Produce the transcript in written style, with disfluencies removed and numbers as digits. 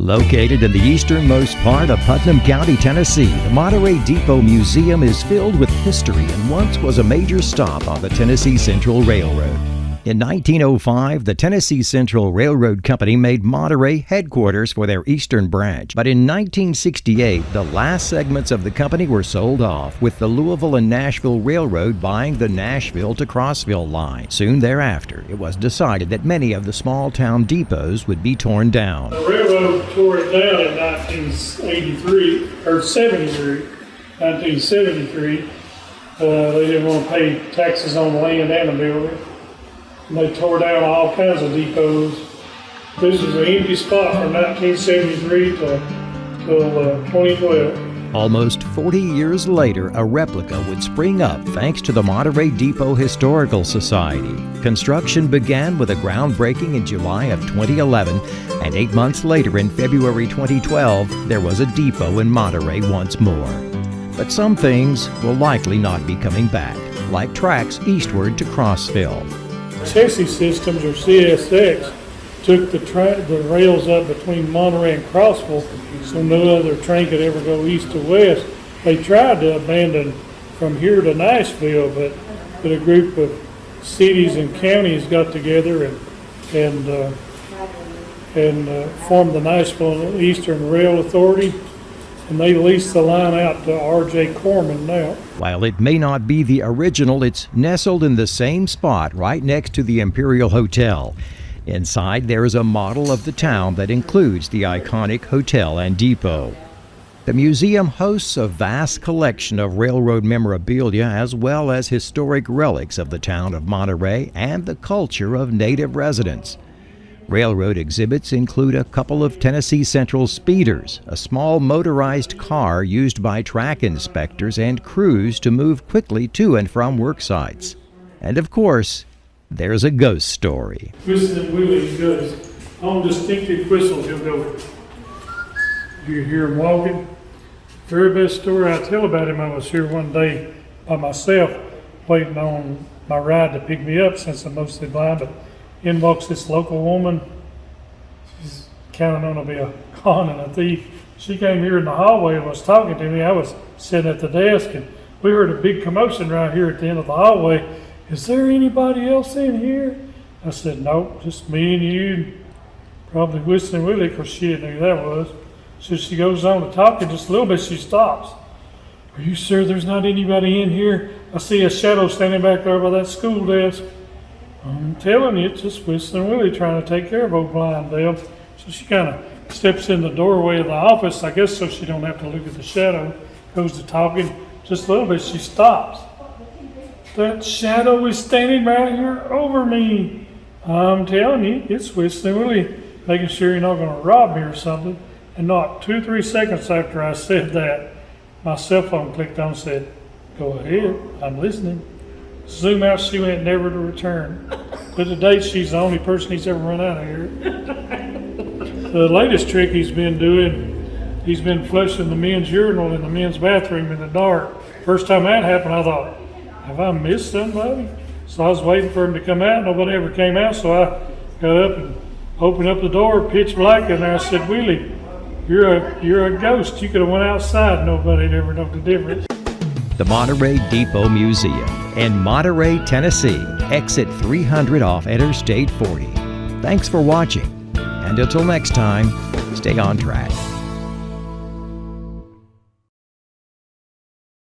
Located in the easternmost part of Putnam County, Tennessee, the Monterey Depot Museum is filled with history and once was a major stop on the Tennessee Central Railroad. In 1905, the Tennessee Central Railroad Company made Monterey headquarters for their eastern branch. But in 1968, the last segments of the company were sold off, with the Louisville and Nashville Railroad buying the Nashville to Crossville line. Soon thereafter, it was decided that many of the small-town depots would be torn down. The railroad tore it down in 1973, or 1973. They didn't want to pay taxes on the land and the building. And they tore down all kinds of depots. This is an empty spot from 1973 till 2012. Almost 40 years later, a replica would spring up thanks to the Monterey Depot Historical Society. Construction began with a groundbreaking in July of 2011, and 8 months later, in February 2012, there was a depot in Monterey once more. But some things will likely not be coming back, like tracks eastward to Crossville. Chassis Systems, or CSX, took the rails up between Monterey and Crossville so no other train could ever go east or west. They tried to abandon from here to Nashville, but a group of cities and counties got together and formed the Nashville Eastern Rail Authority, and they leased the line out to R.J. Corman now. While it may not be the original, it's nestled in the same spot right next to the Imperial Hotel. Inside, there is a model of the town that includes the iconic hotel and depot. The museum hosts a vast collection of railroad memorabilia as well as historic relics of the town of Monterey and the culture of native residents. Railroad exhibits include a couple of Tennessee Central speeders, a small motorized car used by track inspectors and crews to move quickly to and from work sites. And of course, there's a ghost story. Whistling Willie goes on distinctive whistles. He'll go. You hear him walking. Very best story I tell about him. I was here one day by myself, waiting on my ride to pick me up since I'm mostly blind. But in walks this local woman. She's counting on to be a con and a thief. She came here in the hallway and was talking to me. I was sitting at the desk, and we heard a big commotion right here at the end of the hallway. Is there anybody else in here? I said, nope, just me and you. Probably Whistling Willie, because she didn't know who that was. So she goes on to talk, and just a little bit she stops. Are you sure there's not anybody in here? I see a shadow standing back there by that school desk. I'm telling you, it's just Whistling Willie trying to take care of old blind Dale. So she kind of steps in the doorway of the office, I guess so she don't have to look at the shadow. Goes to talking. Just a little bit, she stops. That shadow is standing right here over me. I'm telling you, it's Whistling Willie, making sure you're not going to rob me or something. And not 2 or 3 seconds after I said that, my cell phone clicked on and said, go ahead, I'm listening. Zoom out, she went, never to return. But to date, she's the only person he's ever run out of here. The latest trick he's been doing, he's been flushing the men's urinal in the men's bathroom in the dark. First time that happened, I thought, have I missed somebody? So I was waiting for him to come out. Nobody ever came out, so I got up and opened up the door, pitch black in there. I said, Willie, you're a ghost. You could have went outside. Nobody'd ever know the difference. The Monterey Depot Museum in Monterey, Tennessee, exit 300 off Interstate 40. Thanks for watching, and until next time, stay on track.